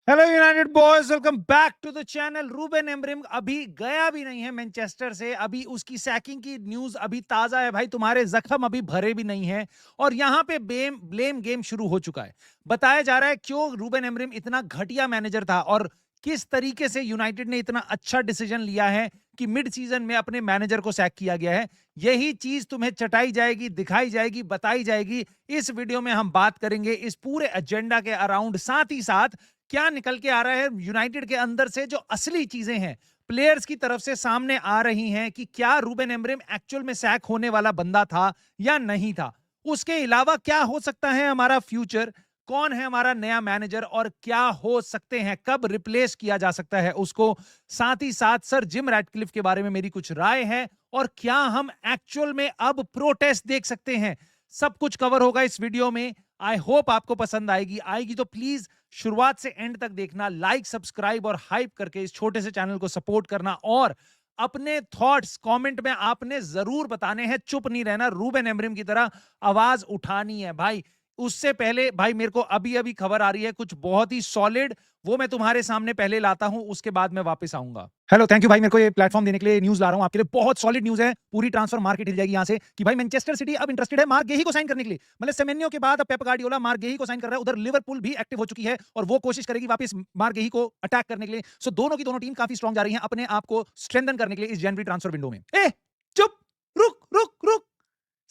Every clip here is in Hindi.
Hello United boys, welcome back to the channel. Ruben Amorim अभी गया भी नहीं है मैनचेस्टर से। अभी उसकी सैकिंग की न्यूज अभी ताजा है भाई। तुम्हारे जख्म अभी भरे भी नहीं है और यहाँ पे ब्लेम गेम शुरू हो चुका है। बताया जा रहा है क्यों रूबेन एमरिम इतना घटिया मैनेजर था और किस तरीके से यूनाइटेड ने इतना अच्छा डिसीजन लिया है कि मिड सीजन में अपने मैनेजर को सैक किया गया है। यही चीज तुम्हें चटाई जाएगी, दिखाई जाएगी, बताई जाएगी। इस वीडियो में हम बात करेंगे इस पूरे एजेंडा के अराउंड। साथ ही साथ क्या निकल के आ रहा है यूनाइटेड के अंदर से, जो असली चीजें हैं प्लेयर्स की तरफ से सामने आ रही हैं कि क्या रूबेन एमरिम एक्चुअल में सैक होने वाला बंदा था या नहीं था। उसके अलावा क्या हो सकता है हमारा फ्यूचर, कौन है हमारा नया मैनेजर और क्या हो सकते हैं, कब रिप्लेस किया जा सकता है उसको। साथ ही साथ सर जिम रैटक्लिफ के बारे में मेरी कुछ राय है और क्या हम एक्चुअल में अब प्रोटेस्ट देख सकते हैं। सब कुछ कवर होगा इस वीडियो में। आई होप आपको पसंद आएगी तो प्लीज शुरुआत से एंड तक देखना, लाइक सब्सक्राइब और हाइप करके इस छोटे से चैनल को सपोर्ट करना और अपने थॉट्स कमेंट में आपने जरूर बताने हैं। चुप नहीं रहना, रूबेन एमरिम की तरह आवाज उठानी है भाई। उससे पहले भाई मेरे को अभी अभी खबर आ रही है कुछ बहुत ही सॉलिड, वो मैं तुम्हारे सामने पहले लाता हूं, उसके बाद मैं वापस आऊंगा। हेलो, थैंक यू भाई, मेरे को ये प्लेटफॉर्म देने के लिए। न्यूज ला रहा हूं आपके लिए, बहुत सॉलिड न्यूज है। पूरी ट्रांसफर मार्केट हिल जाएगी यहां से कि भाई मैनचेस्टर सिटी अब इंटरेस्टेड है मार्क गेही को साइन करने के लिए। मतलब सेमेन्यो के बाद अब पेप गार्डियोला मार्क गेही को साइन कर रहा है। उधर लिवरपूल भी एक्टिव हो चुकी है और वो कोशिश करेगी वापस मार्क गेही को अटैक करने के लिए। सो दोनों की दोनों टीम काफी स्ट्रांग जा रही है अपने आप को स्ट्रेंथन करने के लिए इस जनवरी ट्रांसफर विंडो में। ए चुप, रुक रुक रुक,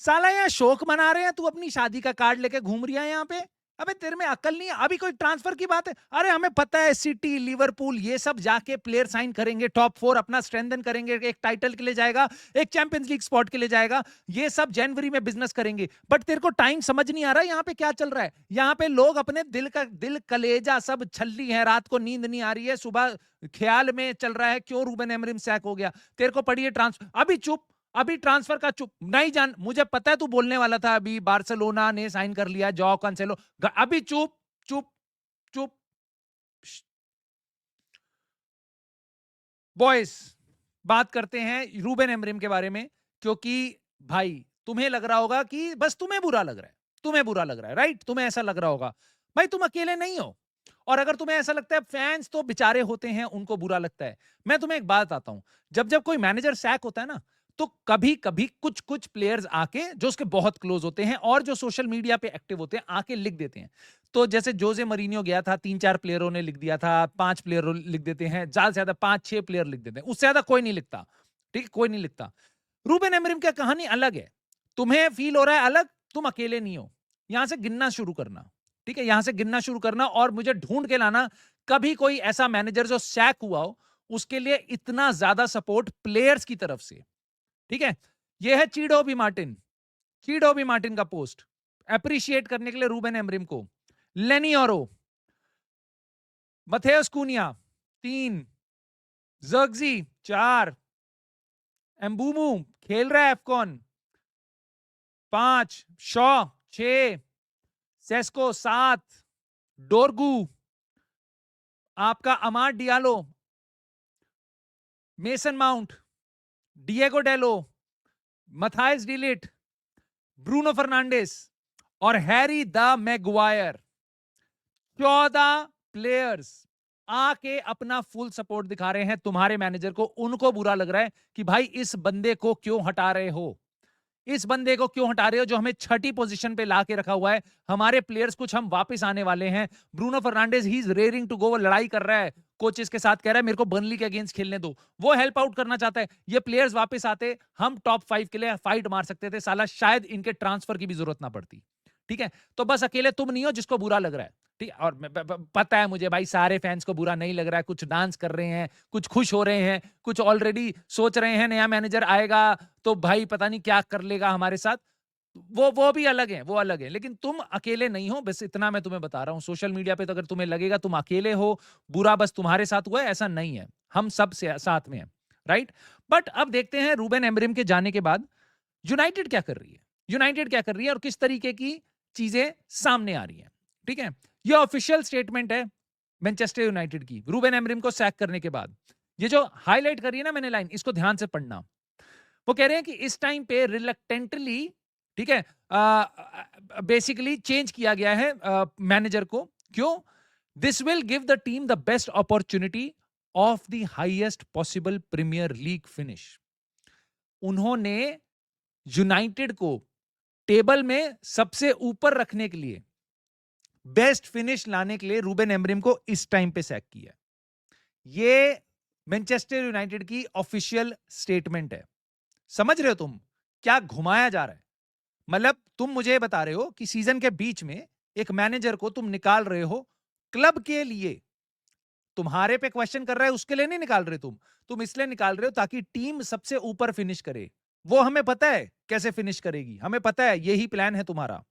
साला यहाँ शोक मना रहे हैं, तू अपनी शादी का कार्ड लेके घूम रही है यहाँ पे। अबे तेरे में अकल नहीं है? अभी कोई ट्रांसफर की बात है? अरे हमें पता है सिटी लिवरपूल ये सब जाके प्लेयर साइन करेंगे, टॉप 4 अपना स्ट्रेंथन करेंगे, एक टाइटल के लिए जाएगा, एक चैंपियंस लीग स्पॉट के लिए जाएगा, ये सब जनवरी में बिजनेस करेंगे। बट तेरे को टाइम समझ नहीं आ रहा यहाँ पे क्या चल रहा है। यहाँ पे लोग अपने दिल कलेजा सब छल्ली है, रात को नींद नहीं आ रही है, सुबह ख्याल में चल रहा है क्यों रूबेन एमरिम सैक हो गया। तेरे को पड़ी है ट्रांसफर, अभी चुप। अभी ट्रांसफर का चुप नहीं जान, मुझे पता है तू बोलने वाला था अभी बार्सिलोना ने साइन कर लिया जॉ कैंसेलो। अभी चुप चुप चुप। बॉयज, बात करते हैं रूबेन एमरिम के बारे में, क्योंकि भाई तुम्हें लग रहा होगा कि बस तुम्हें बुरा लग रहा है, तुम्हें बुरा लग रहा है, राइट? तुम्हें ऐसा लग रहा होगा। भाई तुम अकेले नहीं हो। और अगर तुम्हें ऐसा लगता है, फैंस तो बेचारे होते हैं, उनको बुरा लगता है। मैं तुम्हें एक बात आता हूं, जब जब कोई मैनेजर सैक होता है ना, तो कभी कभी कुछ कुछ प्लेयर्स आके जो उसके बहुत क्लोज होते हैं और जो सोशल मीडिया पे एक्टिव होते हैं आके लिख देते हैं। तो जैसे जोजे मरीनियो गया था, 3-4 प्लेयरों ने लिख दिया था, 5 प्लेयर लिख देते हैं, ज्यादा से ज्यादा 5-6 प्लेयर लिख देते हैं, उससे ज्यादा कोई नहीं लिखता। ठीक है, कोई नहीं लिखता। रूबेन एमरिम की कहानी अलग है। तुम्हें फील हो रहा है अलग, तुम अकेले नहीं हो। यहां से गिनना शुरू करना, ठीक है? यहां से गिनना शुरू करना और मुझे ढूंढ के लाना कभी कोई ऐसा मैनेजर जो सैक हुआ हो, उसके लिए इतना ज्यादा सपोर्ट प्लेयर्स की तरफ से। ठीक है, यह है चीडो बी मार्टिन का पोस्ट अप्रिशिएट करने के लिए रूबेन एमरिम को। लेनी ओरो, मथेउस कूनिया 3, जर्गजी 4, एम्बूमू खेल रहा है एफकॉन 5, शॉ 6, सेस्को 7, डोरगू, आपका अमार डियालो, मेसन माउंट, डिएगो डेलो, मथाइस डिलिट, ब्रूनो फर्नांडिस और हैरी द मैगवायर। 14 प्लेयर्स आके अपना फुल सपोर्ट दिखा रहे हैं तुम्हारे मैनेजर को। उनको बुरा लग रहा है कि भाई इस बंदे को क्यों हटा रहे हो, इस बंदे को क्यों हटा रहे हो जो हमें 6ठी पोजीशन पे लाके रखा हुआ है। हमारे प्लेयर्स कुछ हम वापस आने वाले हैं। Bruno Fernandes he is raring to go, वो लड़ाई कर रहा है कोचेस के साथ, कह रहा है मेरे को बर्नली के अगेंस्ट खेलने दो, वो हेल्प आउट करना चाहता है। ये प्लेयर्स वापस आते, हम टॉप 5 के लिए फाइट मार सकते थे, साला शायद इनके ट्रांसफर की भी जरूरत ना पड़ती। ठीक है, तो बस अकेले तुम नहीं हो जिसको बुरा लग रहा है। ठीक, और पता है मुझे भाई सारे फैंस को बुरा नहीं लग रहा है। कुछ डांस कर रहे हैं, कुछ खुश हो रहे हैं, कुछ ऑलरेडी सोच रहे हैं नया मैनेजर आएगा तो भाई पता नहीं क्या कर लेगा हमारे साथ। वो भी अलग है, वो अलग है, लेकिन तुम अकेले नहीं हो, बस इतना मैं तुम्हें बता रहा हूं। सोशल मीडिया पे तो अगर तुम्हें लगेगा तुम अकेले हो, बुरा बस तुम्हारे साथ हुआ है, ऐसा नहीं है, हम सब से साथ में है, राइट? बट अब देखते हैं रूबेन एमरिम के जाने के बाद यूनाइटेड क्या कर रही है, यूनाइटेड क्या कर रही है और किस तरीके की चीजें सामने आ रही हैं। ठीक है, ये ऑफिशियल स्टेटमेंट है मैनचेस्टर यूनाइटेड की रूबेन एमरिम को सैक करने के बाद। ये जो हाईलाइट करी है ना मैंने लाइन, इसको ध्यान से पढ़ना। वो कह रहे हैं कि इस टाइम पे रिलक्टेंटली, ठीक है, बेसिकली चेंज किया गया है मैनेजर को। क्यों? This will give the team the best opportunity of the highest possible Premier League finish. उन्होंने यूनाइटेड को टेबल में सबसे ऊपर रखने के लिए, बेस्ट फिनिश लाने के लिए रूबेन एमरिम को इस टाइम पे सैक किया। ये मैनचेस्टर यूनाइटेड की ऑफिशियल स्टेटमेंट है। समझ रहे हो तुम क्या घुमाया जा रहा है? मतलब तुम मुझे बता रहे हो कि सीजन के बीच में एक मैनेजर को तुम निकाल रहे हो क्लब के लिए, तुम्हारे पे क्वेश्चन कर रहा है उसके लिए नहीं निकाल रहे तुम इसलिए निकाल रहे हो ताकि टीम सबसे ऊपर फिनिश करे। वो हमें पता है कैसे फिनिश करेगी, हमें पता है यही प्लान है तुम्हारा,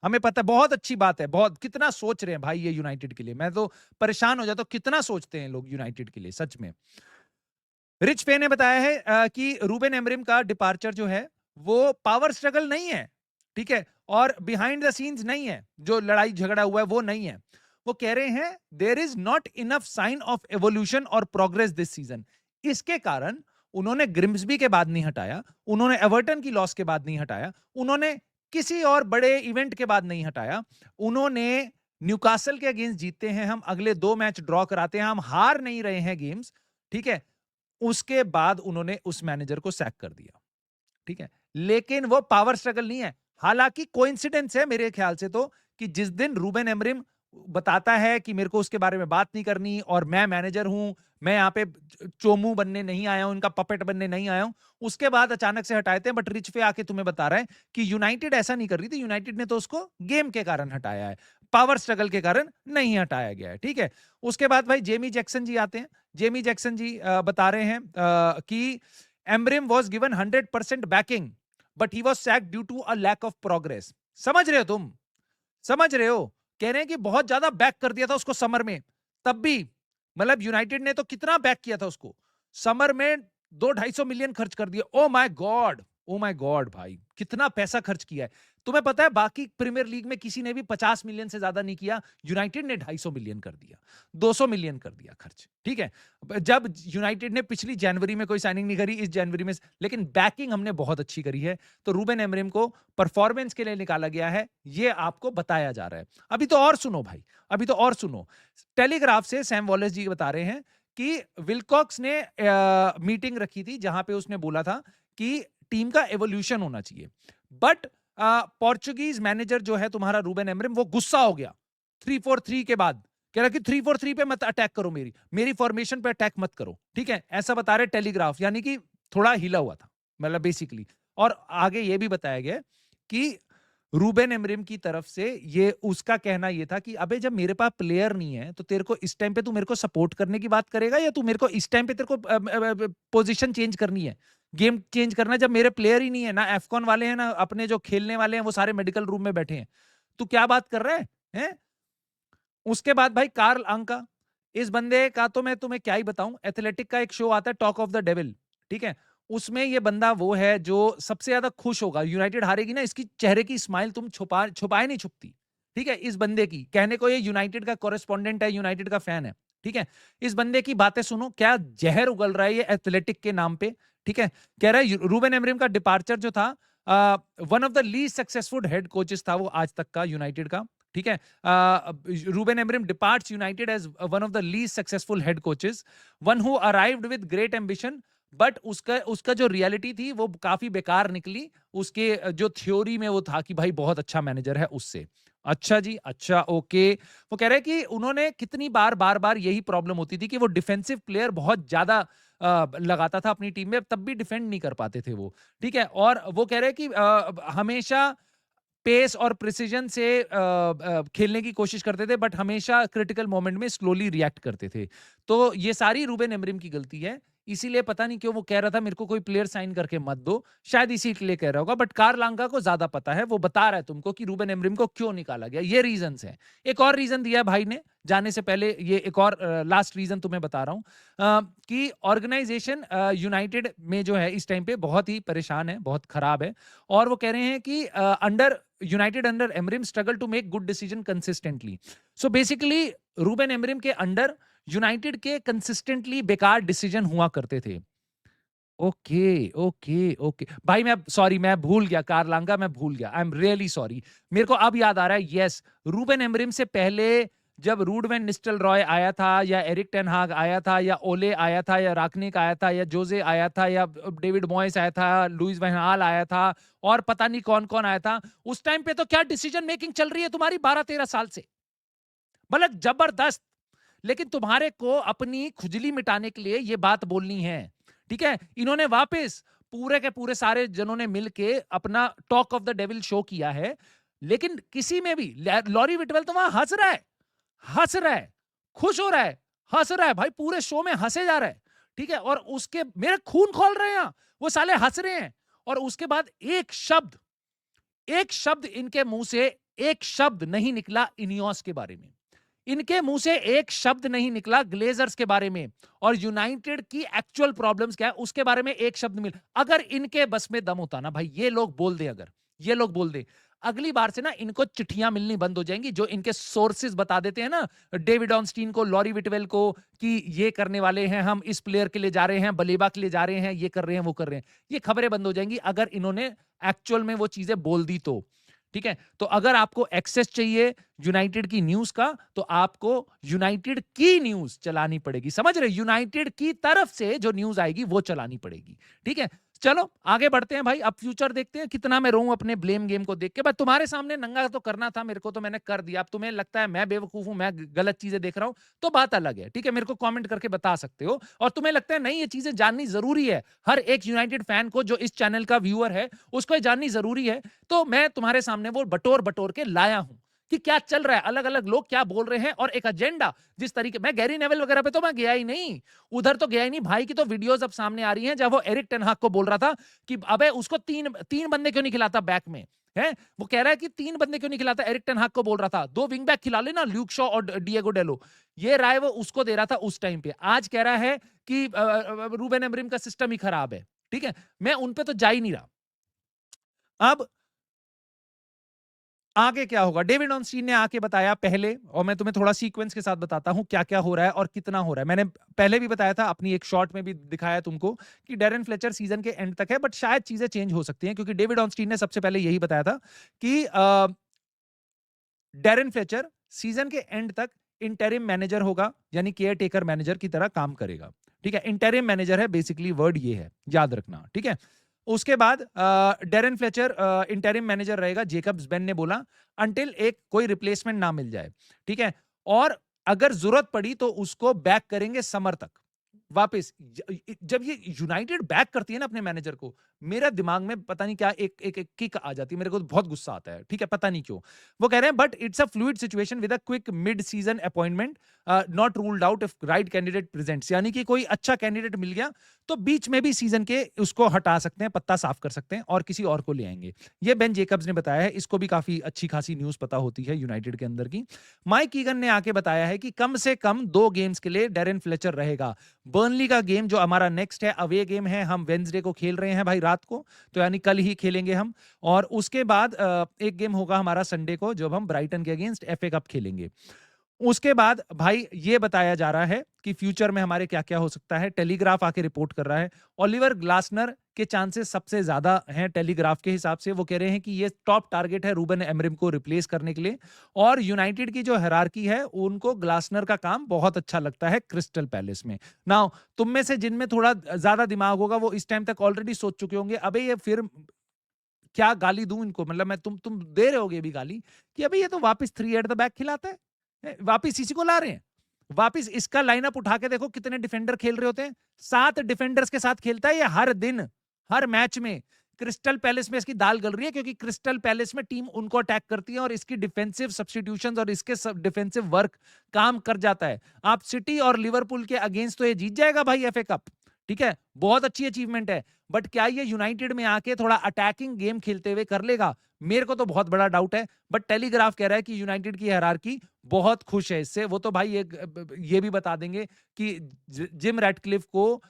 हमें पता है। बहुत अच्छी बात है, बहुत कितना सोच रहे हैं भाई ये यूनाइटेड के लिए, मैं तो परेशान हो जाता हूं कितना सोचते हैं लोग यूनाइटेड के लिए सच में। रिच पे ने बताया है कि रूबेन एमरिम का डिपार्चर जो है वो पावर स्ट्रगल नहीं है, ठीक है, और बिहाइंड द सीन्स नहीं है, जो लड़ाई झगड़ा हुआ है वो नहीं है। वो कह रहे हैं there is not enough sign of evolution और प्रोग्रेस दिस सीजन। इसके कारण उन्होंने ग्रिम्सबी के बाद नहीं हटाया, उन्होंने एवर्टन की लॉस के बाद नहीं हटाया, उन्होंने किसी और बड़े इवेंट के बाद नहीं हटाया, उन्होंने न्यूकासल के अगेंस्ट जीतते हैं हम, अगले 2 मैच ड्रॉ कराते हैं, हम हार नहीं रहे हैं गेम्स, ठीक है, उसके बाद उन्होंने उस मैनेजर को सैक कर दिया, ठीक है। लेकिन वो पावर स्ट्रगल नहीं है। हालांकि कोइंसिडेंस है मेरे ख्याल से तो कि जिस दिन रूबेन एमरिम बताता है कि मेरे को उसके बारे में बात नहीं करनी और मैं मैनेजर हूं, मैं यहां पे चोमू बनने नहीं आया हूं, इनका पपेट बनने नहीं आया हूं, उसके बाद अचानक से हटाए थे। बट रिच पे आके तुम्हें बता रहा है कि यूनाइटेड ऐसा नहीं कर रही थी, यूनाइटेड ने तो उसको गेम के कारण हटाया है, पावर स्ट्रगल के कारण नहीं हटाया गया है, ठीक है। उसके बाद भाई जेमी जैक्सन जी आते हैं। जेमी जैक्सन जी बता रहे हैं कि Amorim was given 100% backing but he was sacked due to a lack of progress. समझ रहे हो तुम? समझ रहे हो? कह रहे हैं कि बहुत ज्यादा बैक कर दिया था उसको समर में, तब भी मतलब यूनाइटेड ने तो कितना बैक किया था उसको समर में, 200-250 मिलियन खर्च कर दिया। Oh my God, oh my God भाई, कितना पैसा खर्च किया है। तुम्हें पता है बाकी प्रीमियर लीग में किसी ने भी 50 मिलियन से ज्यादा नहीं किया, यूनाइटेड ने 250 मिलियन कर दिया, 200 मिलियन कर दिया खर्च, ठीक है। जब यूनाइटेड ने पिछली जनवरी में कोई साइनिंग नहीं करी, इस जनवरी में, लेकिन बैकिंग हमने बहुत अच्छी करी है। तो रूबेन एमरिम को परफॉर्मेंस के लिए निकाला गया है, ये आपको बताया जा रहा है। अभी तो और सुनो भाई, अभी तो और सुनो। टेलीग्राफ से सैम वॉलेस जी बता रहे हैं कि विलकॉक्स ने मीटिंग रखी थी जहां पे उसने बोला था कि टीम का एवोल्यूशन होना चाहिए, बट पोर्चुगीज मैनेजर जो है तुम्हारा रूबेन एमरिम वो गुस्सा हो गया 3-4-3 के बाद, कह रहा कि 3-4-3 पे मत अटैक करो, मेरी फॉर्मेशन पे अटैक मत करो, ठीक है, ऐसा बता रहे टेलीग्राफ, यानी कि थोड़ा हिला हुआ था मतलब बेसिकली। और आगे ये भी बताया गया कि रूबेन एमरिम की तरफ से ये उसका कहना ये था कि अबे जब मेरे पास प्लेयर नहीं है तो तेरे को इस टाइम पे तू मेरे को सपोर्ट करने की बात करेगा या तू मेरे को इस टाइम पे तेरे को पोजीशन चेंज करनी है, गेम चेंज करना है, जब मेरे प्लेयर ही नहीं है, ना एफकॉन वाले हैं ना अपने जो खेलने वाले हैं वो सारे मेडिकल रूम में बैठे हैं, तू क्या बात कर रहा है, हैं? उसके बाद भाई कार्ल अंका, इस बंदे का तो मैं तुम्हें क्या ही बताऊं, एथलेटिक का एक शो आता है टॉक ऑफ द डेविल, ठीक है, उसमें ये बंदा वो है जो सबसे ज्यादा खुश होगा, यूनाइटेड हारेगी ना, इसकी चेहरे की स्माइल तुम छुपाए नहीं छुपती, ठीक है। इस बंदे की कहने को ये यूनाइटेड का कॉरेस्पॉन्डेंट है, यूनाइटेड का फैन है, ठीक है। इस बंदे की बातें सुनो, क्या जहर उगल रहा है ये एथलेटिक के नाम पे, ठीक है। कह रहा है रूबेन एमरिम का डिपार्चर जो था, one of the least successful head coaches था वो आज तक का यूनाइटेड का, ठीक है। Ruben Amorim departs United as one of the least successful head coaches, one who arrived with great ambition, but उसका उसका जो रियलिटी थी वो काफी बेकार निकली, उसके जो थ्योरी में वो था कि भाई बहुत अच्छा मैनेजर है उससे। अच्छा जी, अच्छा, ओके। वो कह रहे हैं कि उन्होंने कितनी बार बार यही प्रॉब्लम होती थी कि वो डिफेंसिव प्लेयर बहुत ज्यादा लगाता था अपनी टीम में, तब भी डिफेंड नहीं कर पाते थे वो, ठीक है। और वो कह रहे हैं कि हमेशा पेस और प्रिसीजन से खेलने की कोशिश करते थे, बट हमेशा क्रिटिकल मोमेंट में स्लोली रिएक्ट करते थे। तो ये सारी रूबेन एमरिम की गलती है, इसीलिए पता नहीं क्यों वो कह रहा था मेरे को कोई प्लेयर साइन करके मत दो, शायद इसी के लिए कह रहा होगा। बट कार्ल लांगा को ज्यादा पता है, वो बता रहा है तुमको कि रूबेन एमरिम को क्यों निकाला गया, ये रीजंस हैं। एक और रीजन दिया है भाई ने जाने से पहले, ये एक और लास्ट रीजन तुम्हें बता रहा हूं कि ऑर्गेनाइजेशन यूनाइटेड में जो है इस टाइम पे बहुत ही परेशान है, बहुत खराब है। और वो कह रहे हैं कि under United under Amorim struggle to make good decision consistently. So basically Ruben Amorim के अंडर यूनाइटेड के कंसिस्टेंटली बेकार डिसीजन हुआ करते थे। ओके, ओके, ओके भाई, मैं सॉरी, मैं भूल गया कारलांगा, मैं भूल गया, आई एम रियली सॉरी। मेरे को अब याद आ रहा है, यस, रूबेन एमरिम से पहले जब रूड वैन निस्टेलरॉय आया था, या एरिक टेन हाग आया था, या ओले आया था, या राकनिक आया था, या जोजे आया था, या डेविड मॉयस आया था, लुइस वैन हाल आया था, और पता नहीं कौन कौन आया था, उस टाइम पे तो क्या डिसीजन मेकिंग चल रही है तुम्हारी 12-13 साल से, मतलब जबरदस्त। लेकिन तुम्हारे को अपनी खुजली मिटाने के लिए ये बात बोलनी है, ठीक है। इन्होंने वापस पूरे के पूरे सारे जनों ने मिलके अपना talk of the devil show किया है, लेकिन किसी में भी लॉरी विटवेल तो वहां हंस रहा है, खुश हो रहा है, हंस रहा है भाई, पूरे शो में हंसे जा रहा है, ठीक है। और उसके मेरे खून खोल रहे हैं, वो साले हंस रहे हैं, और उसके बाद एक शब्द इनके मुंह से, एक शब्द नहीं निकला इनियोस के बारे में, इनके मुंह से एक शब्द नहीं निकला ग्लेजर्स के बारे में, और यूनाइटेड की एक्चुअल प्रॉब्लम्स क्या है उसके बारे में एक शब्द मिल। अगर इनके बस में दम होता ना भाई, ये लोग बोल दे, अगर ये लोग बोल दे, अगली बार से ना इनको चिट्ठियां मिलनी बंद हो जाएंगी, जो इनके सोर्सेज बता देते हैं ना, डेविड ऑनस्टीन को, लॉरी विटवेल को, कि ये करने वाले हैं, हम इस प्लेयर के लिए जा रहे हैं, बलेबा के लिए जा रहे हैं, ये कर रहे हैं, वो कर रहे हैं, ये खबरें बंद हो जाएंगी अगर इन्होंने एक्चुअल में वो चीजें बोल दी तो, ठीक है। तो अगर आपको एक्सेस चाहिए यूनाइटेड की न्यूज का, तो आपको यूनाइटेड की न्यूज चलानी पड़ेगी, समझ रहे, यूनाइटेड की तरफ से जो न्यूज आएगी वो चलानी पड़ेगी, ठीक है। चलो आगे बढ़ते हैं भाई, अब फ्यूचर देखते हैं, कितना मैं रहूं अपने ब्लेम गेम को देख के। बस तुम्हारे सामने नंगा तो करना था मेरे को, तो मैंने कर दिया। अब तुम्हें लगता है मैं बेवकूफ हूं, मैं गलत चीजें देख रहा हूं, तो बात अलग है, ठीक है, मेरे को कमेंट करके बता सकते हो। और तुम्हें लगता है नहीं ये चीजें जाननी जरूरी है, हर एक यूनाइटेड फैन को जो इस चैनल का व्यूअर है उसको ये जाननी जरूरी है, तो मैं तुम्हारे सामने वो बटोर बटोर के लाया हूं कि क्या चल रहा है, अलग अलग लोग क्या बोल रहे हैं, और एक एजेंडा। जिस तरीके मैं गैरी नेवल वगैरह पे तो मैं गया ही नहीं, उधर तो गया ही नहीं भाई, की तो वीडियोस अब सामने आ रही हैं, जब वो एरिक टेन हाग को बोल रहा था कि अबे उसको तीन तीन बंदे क्यों नहीं खिलाता बैक में, है वो कह रहा है कि तीन बंदे क्यों नहीं खिलाता, एरिक टेन हाग को बोल रहा था 2 विंग बैक खिला लेना, ल्यूक शॉ और डिएगो डेलो, ये राय वो उसको दे रहा था उस टाइम पे। आज कह रहा है कि रूबेन एमरिम का सिस्टम ही खराब है, ठीक है, मैं उन पे तो जा ही नहीं रहा। अब आगे क्या होगा, डेविड ऑनस्टीन ने आके बताया पहले, और मैं तुम्हें थोड़ा सीक्वेंस के साथ बताता हूं क्या क्या हो रहा है और कितना हो रहा है। मैंने पहले भी बताया था, अपनी एक शॉर्ट में भी दिखाया तुमको, कि डेरन फ्लेचर सीजन के एंड तक है, बट शायद चीजें चेंज हो सकती हैं, क्योंकि डेविड ऑनस्टीन ने सबसे पहले यही बताया था कि डेरन फ्लेचर सीजन के एंड तक इंटरिम मैनेजर होगा, यानी केयर टेकर मैनेजर की तरह काम करेगा, ठीक है। इंटरिम मैनेजर है बेसिकली, वर्ड ये है, याद रखना, ठीक है। उसके बाद डेरन फ्लेचर इंटरिम मैनेजर रहेगा, जेकब्स बेन ने बोला, अंटिल एक कोई रिप्लेसमेंट ना मिल जाए, ठीक है। और अगर जरूरत पड़ी तो उसको बैक करेंगे समर तक वापस। जब ये यूनाइटेड बैक करती है ना अपने मैनेजर को, मेरा दिमाग में पता नहीं क्या एक एक, एक किक आ जाती है, मेरे को तो बहुत गुस्सा आता है, ठीक है, पता नहीं क्यों। वो कह रहे हैं but it's a fluid situation with a quick mid season appointment, not ruled out if right candidate presents, यानी कि कोई अच्छा कैंडिडेट मिल गया तो बीच में भी सीजन के उसको हटा सकते हैं, पत्ता साफ कर सकते हैं और किसी और को ले आएंगे। ये बेन जेकब्स ने बताया है, इसको भी काफी अच्छी खासी न्यूज पता होती है यूनाइटेड के अंदर की। माइक ईगन ने आके बताया है कि कम से कम 2 गेम्स के लिए डेरन फ्लेचर रहेगा। बर्नली का गेम जो हमारा नेक्स्ट है, अवे गेम है, हम वेंसडे को खेल रहे हैं भाई रात को, तो यानी कल ही खेलेंगे हम। और उसके बाद एक गेम होगा हमारा संडे को, जब हम ब्राइटन के अगेंस्ट एफए कप खेलेंगे। उसके बाद भाई ये बताया जा रहा है कि फ्यूचर में हमारे क्या क्या हो सकता है। टेलीग्राफ आके रिपोर्ट कर रहा है, ओलिवर ग्लासनर के चांसेस सबसे ज्यादा हैं टेलीग्राफ के हिसाब से। वो कह रहे हैं कि ये टॉप टारगेट है रूबेन एमरिम को रिप्लेस करने के लिए, और यूनाइटेड की जो हायरार्की है उनको ग्लासनर का काम बहुत अच्छा लगता है क्रिस्टल पैलेस में। नाउ तुम में से जिनमें थोड़ा ज्यादा दिमाग होगा वो इस टाइम तक ऑलरेडी सोच चुके होंगे, अबे ये फिर क्या गाली दूं इनको, मतलब मैं तुम दे रहे होगे भी गाली कि अबे ये तो वापस 3 एट द बैक खिलाता है, वापिस इसी को ला रहे हैं। वापिस इसका लाइनअप उठा के देखो कितने डिफेंडर खेल रहे होते हैं, 7 डिफेंडर्स के साथ खेलता है ये हर दिन, हर मैच में। क्रिस्टल पैलेस में इसकी दाल गल रही है, क्योंकि क्रिस्टल पैलेस में टीम उनको अटैक करती है और इसकी डिफेंसिव सब्स्टिट्यूशंस और इसके डिफेंसिव वर्क काम कर जाता है। आप सिटी और लिवरपूल के अगेंस्ट तो ये जीत जाएगा भाई एफए कप, ठीक है, बहुत अच्छी अचीवमेंट है, बट क्या ये यूनाइटेड में आके थोड़ा अटैकिंग गेम खेलते हुए कर लेगा? मेरे को तो बहुत बड़ा डाउट है। बट टेलीग्राफ कह रहा है कि यूनाइटेड की हायरार्की बहुत खुश है इससे। वो तो भाई ये भी बता देंगे कि जिम रैटक्लिफ को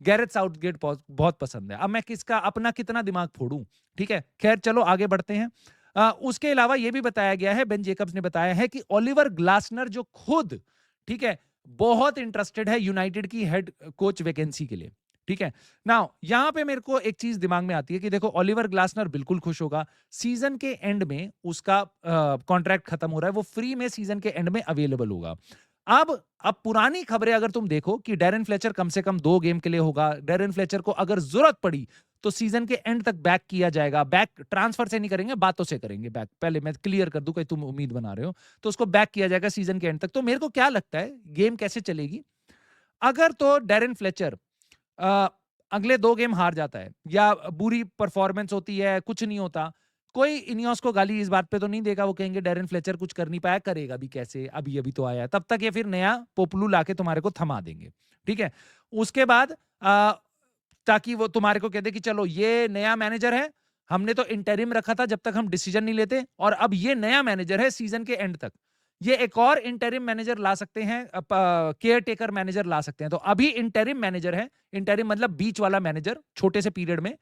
गैरेथ साउथगेट बहुत पसंद है। अब मैं किसका अपना कितना दिमाग फोड़ूं, ठीक है, खैर चलो आगे बढ़ते हैं। उसके अलावा यह भी बताया गया है, बेन जेकब्स ने बताया है कि ओलिवर ग्लासनर जो खुद, ठीक है, बहुत इंटरेस्टेड है यूनाइटेड की हेड कोच वैकेंसी के लिए, ठीक है। नाउ यहां पे मेरे को एक चीज दिमाग में आती है कि देखो ओलिवर ग्लासनर बिल्कुल खुश होगा, सीजन के एंड में उसका कॉन्ट्रैक्ट खत्म हो रहा है, वो फ्री में सीजन के एंड में अवेलेबल होगा। अब पुरानी खबरें अगर तुम देखो कि डैरेन फ्लेचर कम से कम 2 गेम के लिए होगा, डैरेन फ्लेचर को अगर जरूरत पड़ी तो सीजन के एंड तक बैक किया जाएगा। बैक ट्रांसफर से नहीं करेंगे, बातों से करेंगे बैक। पहले मैं क्लियर कर दूं कि तुम उम्मीद बना रहे हो, तो उसको बैक किया जाएगा सीजन के एंड तक। तो मेरे को क्या लगता है गेम कैसे चलेगी, अगर तो डैरेन फ्लेचर अगले 2 गेम हार जाता है या बुरी परफॉर्मेंस होती है, कुछ नहीं होता, कोई इनियोस को गाली इस बात पे तो नहीं देगा, वो कहेंगे डैरेन फ्लेचर कुछ कर नहीं पाया, करेगा भी कैसे, अभी अभी तो आया है। तब तक ये फिर नया पोपलू लाके तुम्हारे को थमा देंगे, ठीक है। उसके बाद ताकि वो तुम्हारे को कह दे कि चलो ये नया मैनेजर है, हमने तो इंटरिम रखा था जब तक हम डिसीजन नहीं लेते, और अब ये नया मैनेजर है सीजन के एंड तक, ये एक और इंटरिम मैनेजर ला सकते हैं, केयर टेकर मैनेजर ला सकते हैं। तो अभी इंटरिम मैनेजर है, इंटरिम मतलब बीच वाला मैनेजर, छोटे से पीरियड में,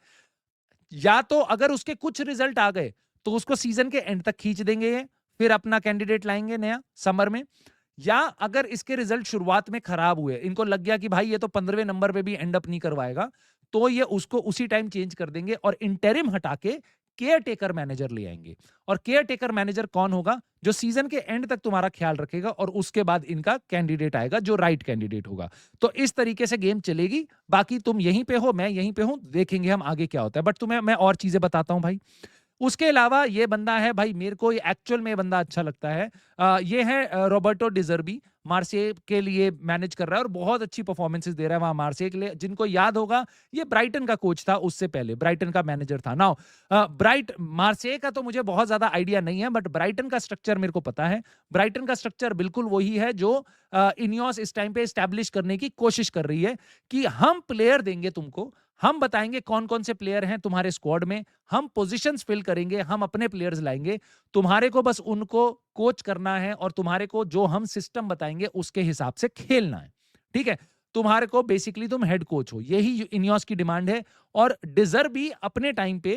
या तो अगर उसके कुछ रिजल्ट आ गए तो उसको सीजन के एंड तक खींच देंगे ये, फिर अपना कैंडिडेट लाएंगे नया समर में, या अगर इसके रिजल्ट शुरुआत में खराब हुए, इनको लग गया कि भाई ये तो 15वें नंबर पे भी एंड अप नहीं करवाएगा, तो ये उसको उसी टाइम चेंज कर देंगे और इंटरिम हटा के केयर टेकर मैनेजर ले आएंगे। और केयर टेकर मैनेजर कौन होगा, जो सीजन के एंड तक तुम्हारा ख्याल रखेगा और उसके बाद इनका कैंडिडेट आएगा जो राइट कैंडिडेट होगा। तो इस तरीके से गेम चलेगी। बाकी तुम यहीं पे हो, मैं यहीं पे हूं, देखेंगे हम आगे क्या होता है। बट तुम्हें मैं और चीजें बताता हूं भाई। उसके अलावा ये बंदा है भाई, मेरे को एक्चुअल में बंदा अच्छा लगता है। ये है रॉबर्टो डिजर्बी, मार्से के लिए मैनेज कर रहा है और बहुत अच्छी परफॉर्मेंसेस दे रहा है वहां मार्से के लिए। जिनको याद होगा, ये ब्राइटन का कोच था, उससे पहले ब्राइटन का मैनेजर था। नाउ मार्से का तो मुझे बहुत ज्यादा आइडिया नहीं है, बट ब्राइटन का स्ट्रक्चर मेरे को पता है। ब्राइटन का स्ट्रक्चर बिल्कुल वही है जो इनियोस इस टाइम पे एस्टैब्लिश करने की कोशिश कर रही है कि हम प्लेयर देंगे तुमको, हम बताएंगे कौन कौन से प्लेयर हैं तुम्हारे स्क्वाड में, हम पोजीशंस फिल करेंगे, हम अपने प्लेयर्स लाएंगे, तुम्हारे को बस उनको कोच करना है और तुम्हारे को जो हम सिस्टम बताएंगे उसके हिसाब से खेलना है, ठीक है। तुम्हारे को बेसिकली तुम हेड कोच हो, यही इनियोस की डिमांड है। और डिजर्व भी अपने टाइम पे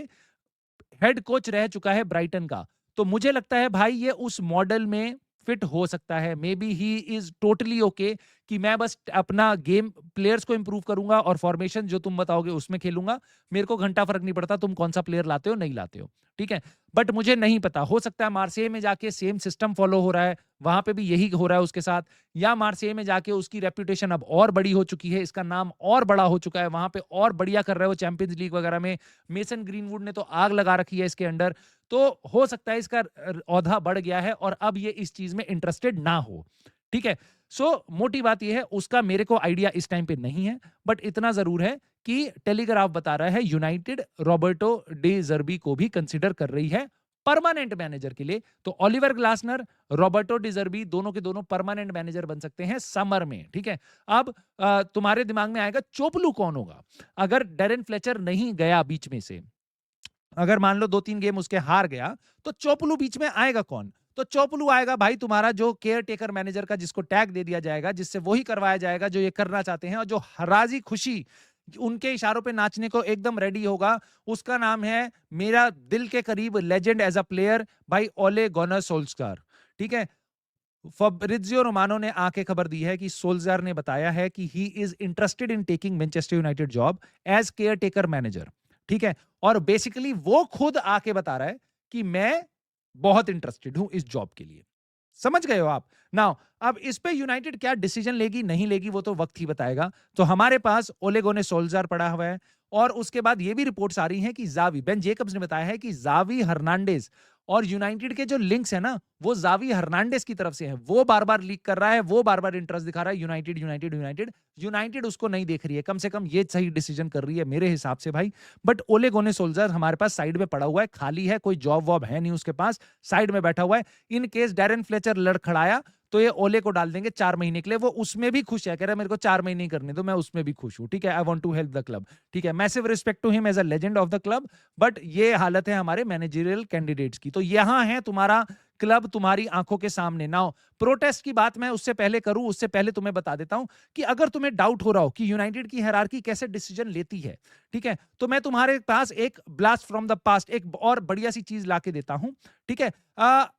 हेड कोच रह चुका है ब्राइटन का, तो मुझे लगता है भाई ये उस मॉडल में फिट हो सकता है। May be he is totally okay कि मैं बस अपना गेम प्लेयर्स को इंप्रूव करूंगा और फॉर्मेशन जो तुम बताओगे उसमें खेलूंगा, मेरे को घंटा फर्क नहीं पड़ता तुम कौन सा प्लेयर लाते हो नहीं लाते हो, ठीक है। बट मुझे नहीं पता, हो सकता है मार्सेई में जाके सेम सिस्टम फॉलो हो रहा है, वहां पे भी यही हो रहा है उसके साथ, या मार्सेई में जाके उसकी रेपुटेशन अब और बड़ी हो चुकी है, इसका नाम और बड़ा हो चुका है, वहां पे और बढ़िया कर रहा है वो चैंपियंस लीग वगैरह में। मेसन ग्रीनवुड ने तो आग लगा रखी है इसके अंडर, तो हो सकता है इसका औधा बढ़ गया है और अब ये इस चीज में इंटरेस्टेड ना हो, ठीक है। सो मोटी बात यह है, उसका मेरे को आइडिया इस टाइम पे नहीं है, बट इतना जरूर है कि टेलीग्राफ बता रहा है यूनाइटेड रॉबर्टो डी जर्बी को भी कंसिडर कर रही है परमानेंट मैनेजर के लिए। तो ओलिवर ग्लासनर, रॉबर्टो डी जर्बी दोनों के दोनों परमानेंट मैनेजर बन सकते हैं समर में, ठीक है। अब तुम्हारे दिमाग में आएगा चोपलू कौन होगा, अगर डैरेन फ्लेचर नहीं गया बीच में से, अगर मान लो 2-3 गेम उसके हार गया, तो चोपलू बीच में आएगा कौन, तो चोपलू आएगा भाई तुम्हारा जो केयर टेकर मैनेजर का, जिसको टैग दे दिया जाएगा, जिससे वही करवाया जाएगा जो ये करना चाहते हैं और जो राजी खुशी उनके इशारों पे नाचने को एकदम रेडी होगा। उसका नाम है मेरा दिल के करीब लेजेंड एज अ प्लेयर भाई, ओले गुनार सोल्स्गार, ठीक है। फब्रिजियो रोमानो ने आके खबर दी है कि सोल्स्गार ने बताया है कि he is interested in taking Manchester United job as caretaker manager, ठीक है। और बेसिकली वो खुद आके बता रहा है कि मैं बहुत इंटरेस्टेड हूं इस जॉब के लिए, समझ गए हो आप। नाउ अब इस पे यूनाइटेड क्या डिसीजन लेगी नहीं लेगी वो तो वक्त ही बताएगा। तो हमारे पास ओले गुनार सोल्स्गार पड़ा हुआ है, और उसके बाद ये भी रिपोर्ट्स आ रही हैं कि जावी, बेन जेकब्स ने बताया है कि जावी हर्नांडेज और यूनाइटेड के जो लिंक्स है ना, वो जावी हर्नांडेज की तरफ से है, वो बार बार लीक कर रहा है, वो बार बार इंटरेस्ट दिखा रहा है यूनाइटेड यूनाइटेड यूनाइटेड। यूनाइटेड उसको नहीं देख रही है, कम से कम ये सही डिसीजन कर रही है मेरे हिसाब से भाई। बट ओले गुनार सोल्स्गार हमारे पास साइड में पड़ा हुआ है, खाली है, कोई जॉब वॉब है नहीं उसके पास, साइड में बैठा हुआ है। इन केस डैरेन फ्लेचर लड़खड़ाया तो ये ओले को डाल देंगे 4 महीने के लिए, वो उसमें भी खुश है, कह रहा है मेरे को 4 महीने ही करने दो, मैं उसमें भी खुश हूं, ठीक है। I want to help the club, ठीक है। Massive respect to him as a legend of the club, but ये हालत है हमारे मैनेजरियल कैंडिडेट्स की। तो यहां है तुम्हारा क्लब तुम्हारी आंखों के सामने। नाउ प्रोटेस्ट की बात मैं उससे पहले करूं, उससे पहले तुम्हें बता देता हूं कि अगर तुम्हें डाउट हो रहा हो कि यूनाइटेड की हायरार्की कैसे डिसीजन लेती है, ठीक है, तो मैं तुम्हारे पास एक ब्लास्ट फ्रॉम द पास्ट, एक और बढ़िया सी चीज लाके देता हूं, ठीक है।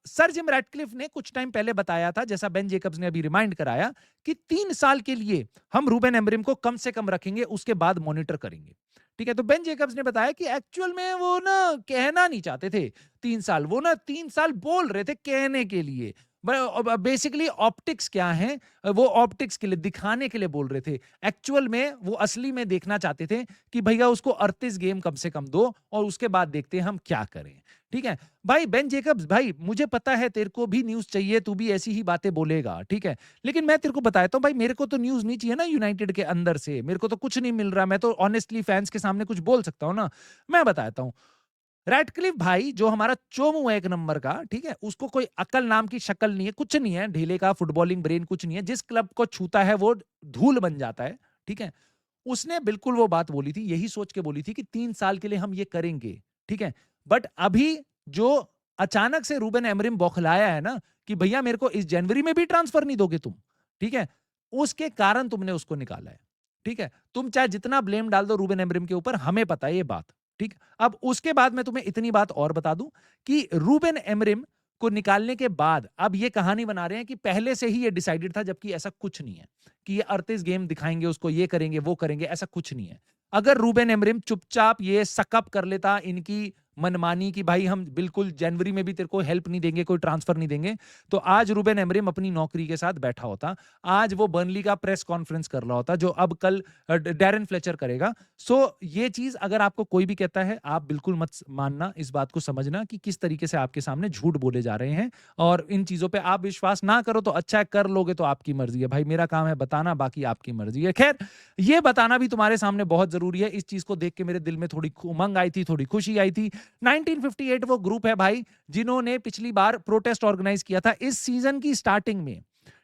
सर जिम रैटक्लिफ ने कुछ टाइम पहले बताया था, जैसा बेन जेकब्स ने अभी रिमाइंड कराया, कि 3 साल के लिए हम रूबेन एमरिम को कम से कम रखेंगे, उसके बाद मॉनिटर करेंगे, ठीक है। तो बेन जेकब्स ने बताया कि एक्चुअल में वो ना कहना नहीं चाहते थे 3 साल, वो ना 3 साल बोल रहे थे कहने के लिए। बेसिकली ऑप्टिक्स क्या है, वो ऑप्टिक्स के लिए, दिखाने के लिए बोल रहे थे। एक्चुअल में वो असली में देखना चाहते थे कि भैया उसको 38 गेम कम से कम दो और उसके बाद देखते हैं हम क्या करें, ठीक है। भाई बेन जेकब्स, भाई मुझे पता है तेरे को भी न्यूज चाहिए, तू भी ऐसी ही बातें बोलेगा, ठीक है, लेकिन मैं तेरे को बताता हूं भाई, मेरे को तो न्यूज नहीं चाहिए ना यूनाइटेड के अंदर से, मेरे को तो कुछ नहीं मिल रहा, मैं तो ऑनेस्टली फैंस के सामने कुछ बोल सकता हूं ना। मैं बताता हूं, रैटक्लिफ भाई जो हमारा चोमू है 1 नंबर का, ठीक है, उसको कोई अकल नाम की शक्ल नहीं है, कुछ नहीं है, ढीले का फुटबॉलिंग ब्रेन कुछ नहीं है, जिस क्लब को छूता है वो धूल बन जाता है, ठीक है। उसने बिल्कुल वो बात बोली थी, यही सोच के बोली थी कि 3 साल के लिए हम ये करेंगे, ठीक है। बट अभी जो अचानक से रूबेन एमरिम बौखलाया है ना कि भैया मेरे को इस जनवरी में भी ट्रांसफर नहीं दोगे तुम, ठीक है, उसके कारण तुमने उसको निकाला है, ठीक है। तुम चाहे जितना ब्लेम डाल दो रूबेन एमरिम के ऊपर, हमें पता है ये बात, ठीक। अब उसके बाद मैं तुम्हें इतनी बात और बता दूं कि रूबेन एमरिम को निकालने के बाद अब ये कहानी बना रहे हैं कि पहले से ही ये डिसाइडेड था, जबकि ऐसा कुछ नहीं है कि ये 38 गेम दिखाएंगे उसको, ये करेंगे वो करेंगे, ऐसा कुछ नहीं है। अगर रूबेन एमरिम चुपचाप ये सकअप कर लेता इनकी मनमानी कि भाई हम बिल्कुल जनवरी में भी तेरे को हेल्प नहीं देंगे, कोई ट्रांसफर नहीं देंगे, तो आज रूबेन एमरिम अपनी नौकरी के साथ बैठा होता, आज वो बर्नली का प्रेस कॉन्फ्रेंस कर रहा होता, जो अब कल डैरेन फ्लेचर करेगा। सो ये चीज अगर आपको कोई भी कहता है, आप बिल्कुल मत मानना, इस बात को समझना कि किस तरीके से आपके सामने झूठ बोले जा रहे हैं, और इन चीजों पे आप विश्वास ना करो तो अच्छा है, कर लोगे तो आपकी मर्जी है भाई, मेरा काम है बताना, बाकी आपकी मर्जी है। खैर, ये बताना भी तुम्हारे सामने बहुत जरूरी है। इस चीज को देख के मेरे दिल में थोड़ी उमंग आई थी, थोड़ी खुशी आई थी। 1958 वो ग्रुप है भाई जिन्होंने पिछली बार प्रोटेस्ट ऑर्गेनाइज किया था इस सीजन की स्टार्टिंग में,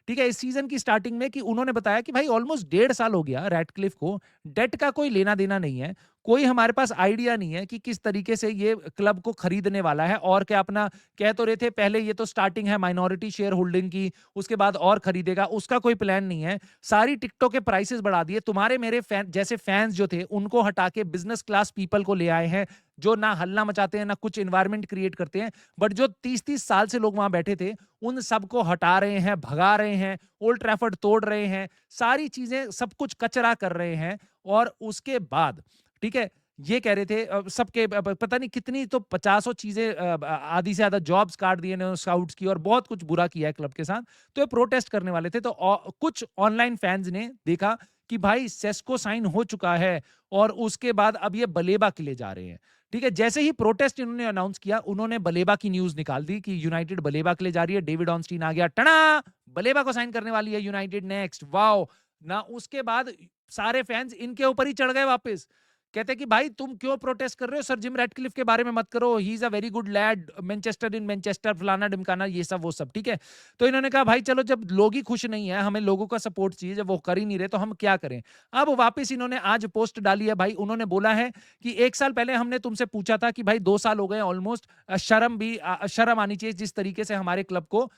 ठीक है, इस सीजन की स्टार्टिंग में, कि उन्होंने बताया कि भाई ऑलमोस्ट 1.5 साल हो गया रैटक्लिफ को, डेट का कोई लेना देना नहीं है, कोई हमारे पास आइडिया नहीं है कि किस तरीके से ये क्लब को खरीदने वाला है, और क्या अपना कह तो रहे थे पहले, ये तो स्टार्टिंग है माइनॉरिटी शेयर होल्डिंग की, उसके बाद और खरीदेगा, उसका कोई प्लान नहीं है। सारी टिकटों के प्राइसेस बढ़ा दिए, तुम्हारे मेरे जैसे फैंस जो थे उनको हटा के बिजनेस क्लास पीपल को ले आए हैं, जो ना हल्ला मचाते हैं ना कुछ इन्वायरमेंट क्रिएट करते हैं, बट जो 30-30 साल से लोग वहां बैठे थे उन सबको हटा रहे हैं, भगा रहे हैं, ओल्ड ट्रैफर्ड तोड़ रहे हैं, सारी चीजें सब कुछ कचरा कर रहे हैं। और उसके बाद, ठीक है, ये कह रहे थे सबके पता नहीं कितनी तो 50 चीजें, आधी से ज्यादा जॉब्स काट दिए ने स्काउट्स की, और बहुत कुछ बुरा किया है क्लब के साथ, तो ये प्रोटेस्ट करने वाले थे। तो कुछ ऑनलाइन फैंस ने देखा कि भाई सेस्को साइन हो चुका है, और उसके बाद अब ये बलेबा के लिए जा रहे हैं, ठीक है। जैसे ही प्रोटेस्ट इन्होंने अनाउंस किया, उन्होंने बलेबा की न्यूज निकाल दी कि यूनाइटेड बलेबा के लिए जा रही है, डेविड ऑनस्टीन आ गया, टना बलेबा को साइन करने वाली है यूनाइटेड नेक्स्ट, वाओ ना। उसके बाद सारे फैंस इनके ऊपर ही चढ़ गए वापस, कहते हैं कि भाई तुम क्यों प्रोटेस्ट कर रहे हो, सर जिम रैटक्लिफ के बारे में मत करो, he is a very good lad, Manchester in Manchester, फलाना ढिमकाना, ये सब वो सब, ठीक है। तो इन्होंने कहा भाई चलो, जब लोग ही खुश नहीं है, हमें लोगों का सपोर्ट चाहिए, जब वो कर ही नहीं रहे तो हम क्या करें। अब वापस इन्होंने आज पोस्ट डाली है भाई, उन्होंने बोला है कि 1 साल पहले हमने तुमसे पूछा था कि भाई 2 साल हो गए ऑलमोस्ट, शर्म आनी चाहिए जिस तरीके से हमारे क्लब को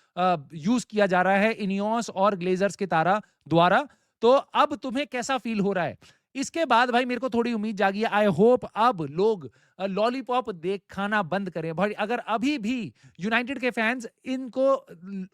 यूज किया जा रहा है इनियोस और ग्लेजर्स के तारा द्वारा, तो अब तुम्हें कैसा फील हो रहा है। इसके बाद भाई मेरे को थोड़ी उम्मीद जागी है, आई होप अब लोग लॉलीपॉप देख खाना बंद करें भाई। अगर अभी भी यूनाइटेड के फैंस इनको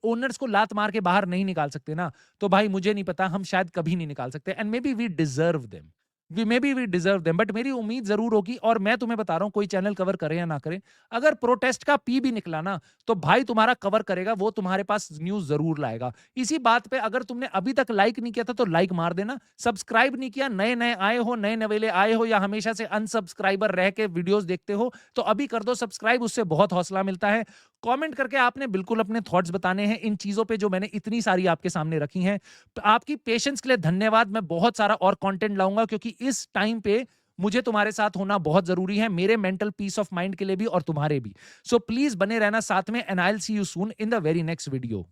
ओनर्स को लात मार के बाहर नहीं निकाल सकते ना, तो भाई मुझे नहीं पता, हम शायद कभी नहीं निकाल सकते, and maybe we deserve them, we deserve them. But मेरी उम्मीद जरूर होगी, और मैं तुम्हें बता रहा हूं, कोई चैनल कवर करे या ना करे, अगर प्रोटेस्ट का पी भी निकला ना, तो भाई तुम्हारा कवर करेगा, वो तुम्हारे पास न्यूज जरूर लाएगा। इसी बात पे अगर तुमने अभी तक लाइक नहीं किया था तो लाइक मार देना, सब्सक्राइब नहीं किया, नए नए आए हो, नए नवेले आए हो, या हमेशा से अनसब्सक्राइबर रह के वीडियोस देखते हो, तो अभी कर दो सब्सक्राइब, उससे बहुत हौसला मिलता है। कमेंट करके आपने बिल्कुल अपने थॉट्स बताने हैं इन चीजों पे जो मैंने इतनी सारी आपके सामने रखी हैं। आपकी पेशेंस के लिए धन्यवाद। मैं बहुत सारा और कंटेंट लाऊंगा, क्योंकि इस टाइम पे मुझे तुम्हारे साथ होना बहुत जरूरी है, मेरे मेंटल पीस ऑफ माइंड के लिए भी और तुम्हारे भी। सो प्लीज बने रहना साथ में, and I will see you soon in the very next video.